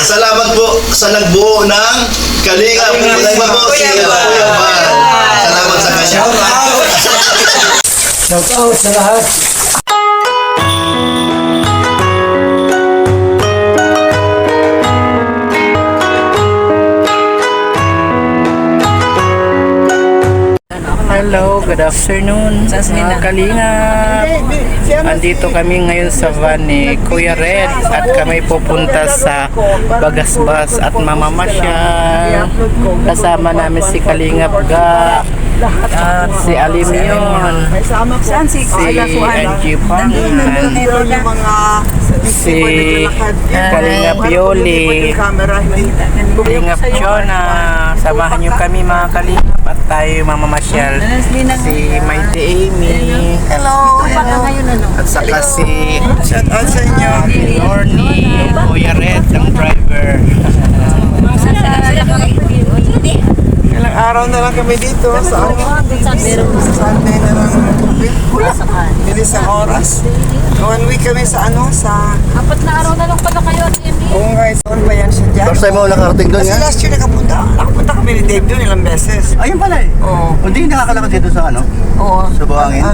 Salamat po sa nagbuo ng Kalingap. Salamat po si Kuya Van. Salamat sa kanya. Shout out sa lahat. Hello, good afternoon mga Kalingap. Andito kami ngayon sa van ni Kuya Red at kami pupunta sa Bagasbas at mamamasyal. Kasama namin si Kalingap Ga at si Alimion, si Angie Pangan, si Kalingap Yoli, Kalingap Chona. Samahan nyo kami mga Kalingap at tayo mamamasyal. Si Maite Amy, hello, at saka si shout out sa inyo Lorny, Kuya Red ang driver. Ilang araw na lang kami dito sa Sunday na lang. Bilis ang oras. 1 week kami sa sa 4 na araw na lang pala kayo. Oo guys, saan ba yan siya dyan? First time mo nakarating doon Kasi yan? last year nakapunta kami ni Dave doon ilang beses. Ayun pala eh. Oo. Hindi nakakalakad dito sa Oo. Sa buhangin?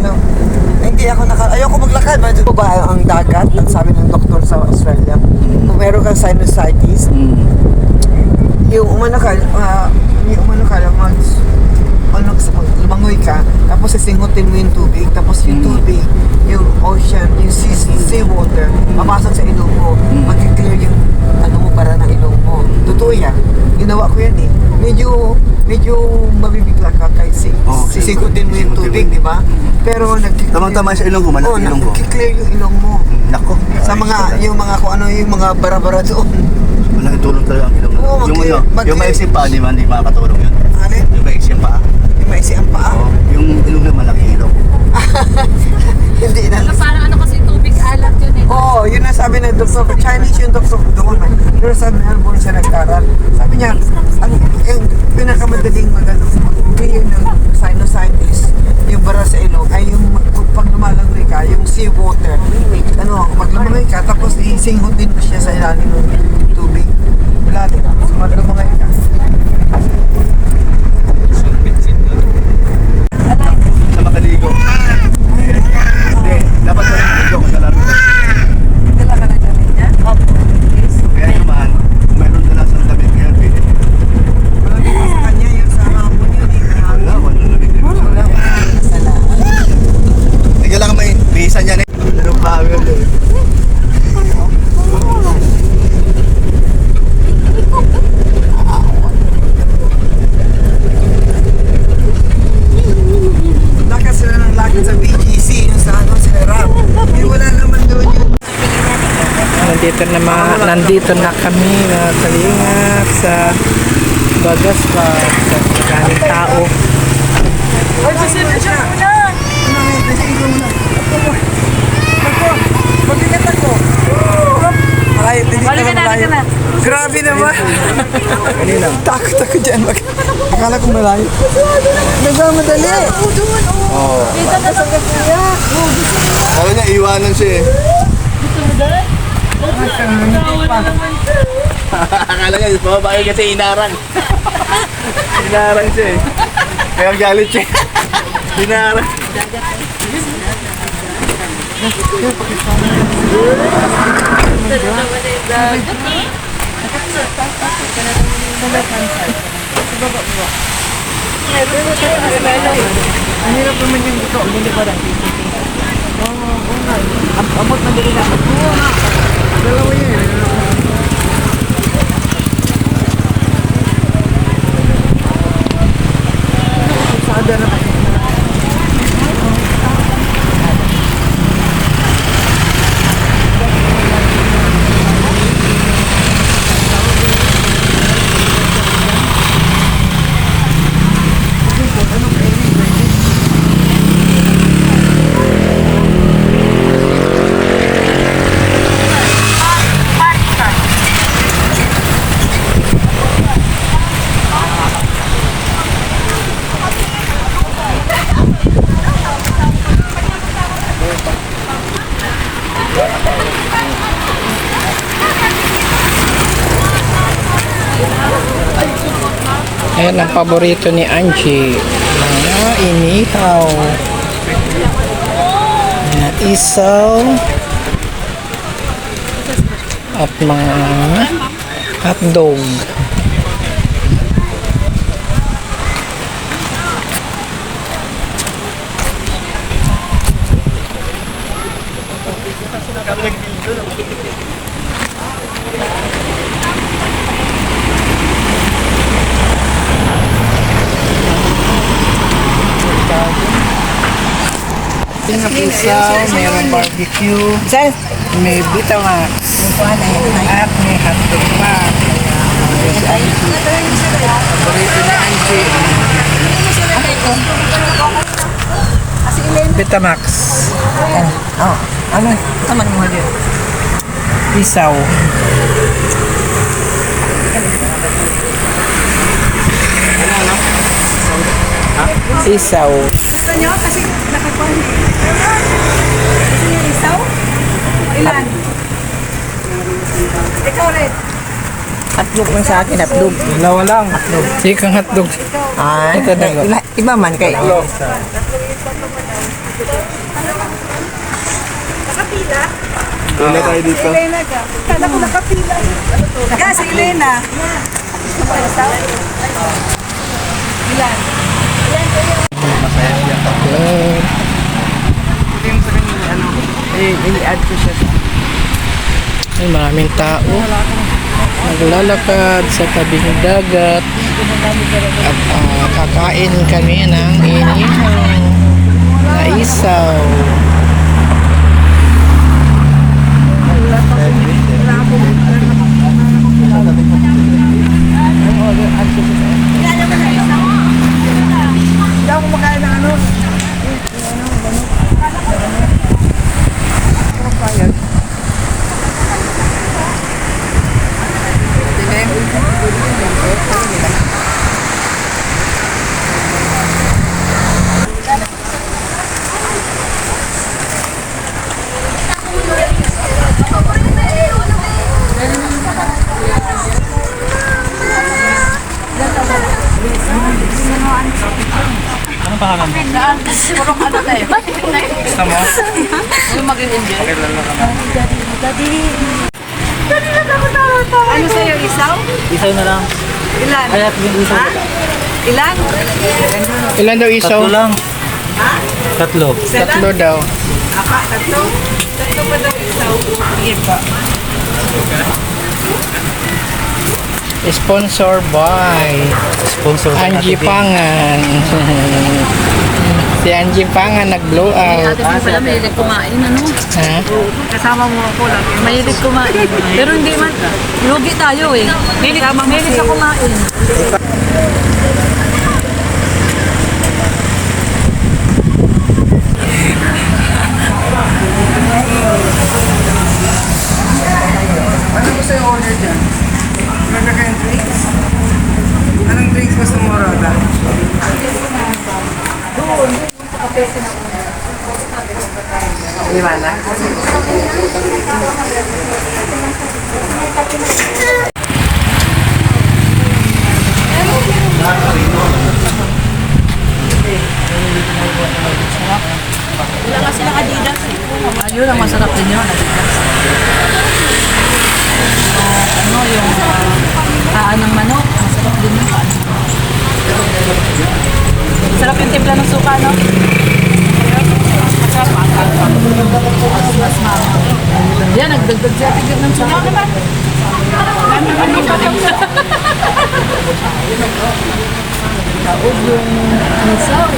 Hindi ako ayoko maglakad. Ito ba ang dagat? Ang sabi ng doktor sa Australia. Kung meron kang sinusitis, yung umano ka lumangoy ka, tapos sisingutin mo yung tubig, tapos yung tubig, yung ocean, yung sea water, mapasok sa ilong mo, mag-clear yung mo para ng ilong mo. Totoo yan. Ginawa ko yan eh. Medyo mabibigla ka kahit sisingutin mo yung tubig, di ba? Pero Tamang-tama sa ilong ko, malaki ilong ko. nag-clear yung ilong mo. Nako. Sa yung mga bara-bara doon. Malaking tulong talaga ang ilong. Oo, Yung maiksi pa, di ba? Hindi makakatulong yun. Alin? Yung maiksi pa. Yung maisi ang paa. Yung ilong na malaki ilong. Hindi na. Parang kasi tubig alat yun eh. Oo, yun ang sabi ng doktor. Chinese yung doktor doon. Pero sa Melbourne siya nag-aral. Sabi niya, yung pinakamadaling clear ng sinusitis, yung bara sa ilong, ay yung pag lumalangoy ka, yung sea water. Pag lumangoy ka, tapos isinghot din mo siya sa ilalim ng tubig. Ilalim. So, lumangoy ka. Sa makaligo. Hindi, dapat sa makaligo kung nalaro. Dala ka na damit niya? Kaya yung mahal, kung meron dala sa damit, kaya pwede. Wala ko sa kanya yung sa hapon yun. Wala, walang lamig din. Hindi lang may visa niya na. Ano pa, Lakad sila ng lakad sa BGC, yung sa sila Rap. Wala naman doon yun. Nandito na kami mga Kalingap sa Bagasbas sa maraming tao. Ay, pasensya siya muna! Mabigat ako! Malayo, hindi ka na malayo. Grabe naman! Takot ako dyan. Akala ko malayo. Nagmamadali! Oo. Sabi niya, iwanan siya eh. Akala niya, bababa yun kasi inarang. Inarang siya eh. Kaya galit siya. Inarang. Ang hirap naman yung ito. Hindi pa rin. Oo nga. Amot na din na. Oo nga. Dalawa yun. Sada na kasi. Ayan ang paborito ni Angie. Mga inihaw. Na isaw. At mga hotdog. Tingnan isaw, mayroong barbecue, may Betamax, at may hotdog pa. Paborito ni Angie. Betamax. Ano? Taman mo yun. Isaw. Isaw. Gusto nyo? Kasi nakakuha. Gusto nyo isaw? Ilan? Ikaw rin. Hotdog lang sa akin, hotdog. Dalawa lang. Hotdog. Sige kang hotdog. Ah, Ito dalawa. iba man kay. Nakapila? Wala tayo dito. Elena ka. Kala ko nakapila. Ka, si Elena. Ilan? I-add ko siya. Ay, maraming tao. Naglalakad sa tabing dagat. At kakain kami ng inihaw na isaw. Hindi ako kumakain ng ano. Puro ka na tayo. Gusto mo? Yung mag-enjoy. Pakilala ka na. Ano sa'yo, isaw? Isaw na lang. Ilan? Ay, at yung isaw. Ha? Ilan? Ilan daw isaw? Tatlo lang. Tatlo. Tatlo daw. Tatlo? Tatlo pa daw isaw. Sige pa. Sponsor by Sponsor by Angie Ate Bing. Pangan. Si Angie Pangan nag-blow out. Ate Bing pala mahilig kumain, ano? Ha? Kasama mo ako lang. Mahilig kumain. Pero hindi man, lugi tayo eh. Mahilig sa kumain. Ano gusto yung order dyan? Meron kayong drinks? Anong drinks gusto mo, Roda? Lima na? Wala nga silang Adidas eh. Ayun, ang masarap din yun. Ano yung kaan ng manok. Masarap din yun. Sarap yung timpla ng suka, no? Masarap. Mas mama. Yan, nagdagdag siya tigil ng suka. Diba? Daog yung isaw.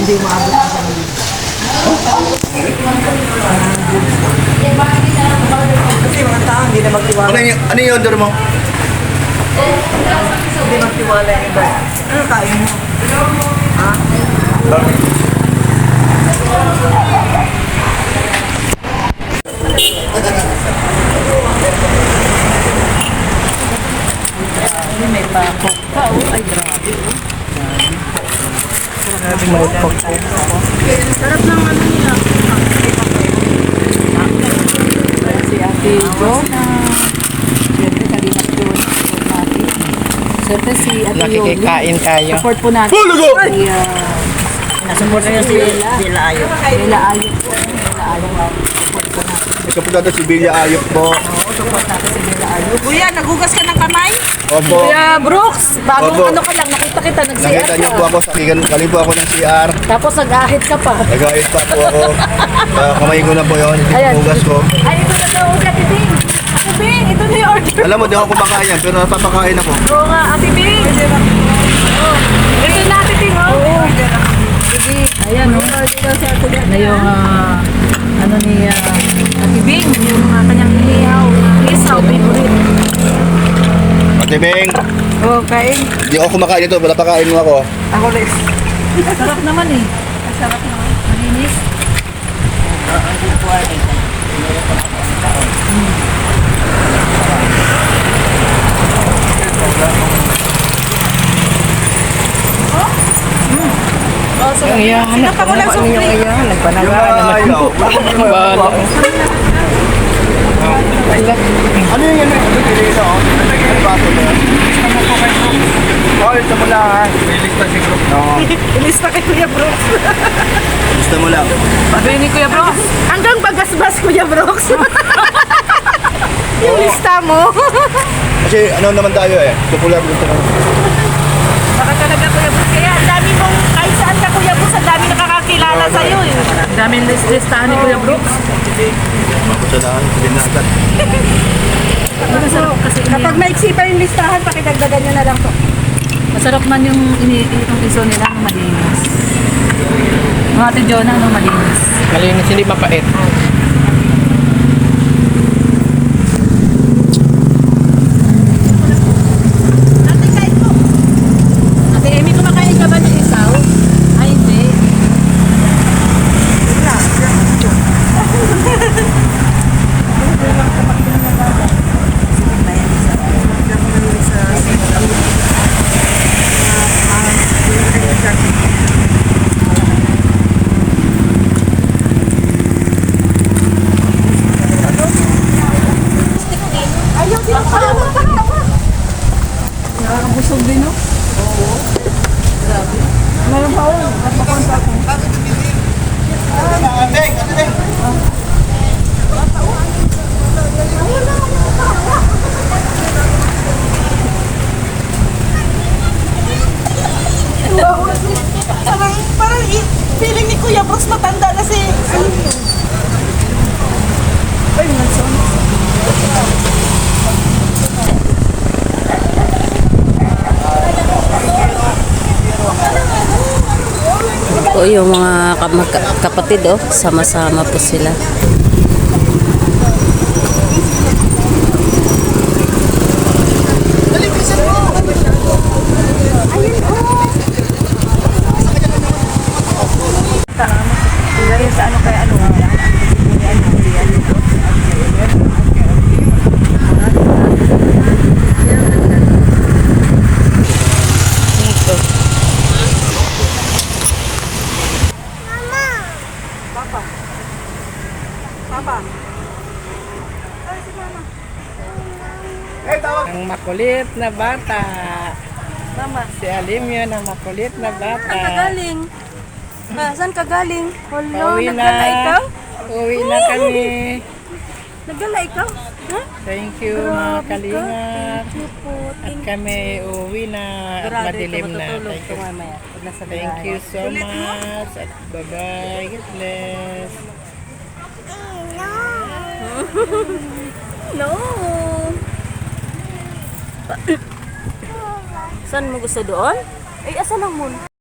Hindi maabot na sa Kasi mga tao hindi na magtiwala. Ano yung order mo? Hindi magtiwala yung iba. Ano kain mo? Ha? May pa. Ay, grabe. May pagpo. Sarap ng ano nila. Si Ate Jonah. Siyempre, kalingap doon. Support natin. Siyempre, si Ate Yoli. Nakikikain tayo. Support po natin. Si, nasupport niya si Bella Ayok. Bella Ayok po. Bella Ayok. Support po natin. Ikaw po dati si Bilya Ayok po. Oo, support natin si Bella Ayok. Kuya, nagugas ka ng kamay? Opo. Kuya Brooks, bagong Opo. ano ka lang, nakita kita, nag-CR Nakita niyo po ka. ako, sakigan galing po ako ng CR. Tapos nag-ahit ka pa. Nag-ayos pa po ako. Kamay ko na po yun, hindi Ayan. ko hugas ko. Ay, ito na daw, Ate Bing. Ate Bing, ito na yung order. Alam mo, di ako kumakain yan, pero napapakain ako. Oo nga, Ate Bing. Oh, ito na, Ate Bing, oh. Ayan, oh. Na yung, ano ni Ate Bing, yung kanyang inihaw. Isaw, favorite. Ate Beng, Oh, kain. di ako kumakain ito, wala pakain mo ako. Ako rin. Sarap naman eh. Sarap naman. Malinis. Yung iyahan. Yung iyahan. Nagpanagaan naman. Ayaw. Bala. Ano yung yan? Ano yung dito? Ano ba ito? Oh, ito mo lang. May lista si Group. Oo. Ilista kay Kuya Brooks. Lista mo lang. Pagay ni Kuya Brooks. Hanggang bagasbas, Kuya Brooks. Yung lista mo. Kasi ano naman tayo eh. Popular dito. Baka talaga, Kuya Brooks. Kaya ang dami mong, kahit saan ka, Kuya Brooks, ang dami nakakakilala sa'yo. Eh. Daming listahan ni Kuya Brooks. Makusalahan, hindi na agad. Masarap kasi Kapag maiksi pa yung listahan, pakidagdagan nyo na lang to. masarap man yung itong iso nila ng malinis. Mga Ate Jonah ng malinis. Malinis, hindi mapait. Ate Amy, kumakain ka ba ng isaw? Ay, hindi. Nakakabusog din, no? Parang feeling ni Kuya Brooks matanda na si... Po yung mga kapatid, oh, sama-sama po sila. Ang makulit na bata. Mama, Si Alim yun, ang makulit na bata. saan ka galing? Saan ka galing? Hello, Pauwi na. nagdala ikaw? Uwi na kami. Nagdala ikaw? Ha? Thank you mga kalingap. At kami uwi na at madilim na. Thank you so much. At bye-bye. God bless. No. Saan mo gusto doon? Ay, asa lang muna.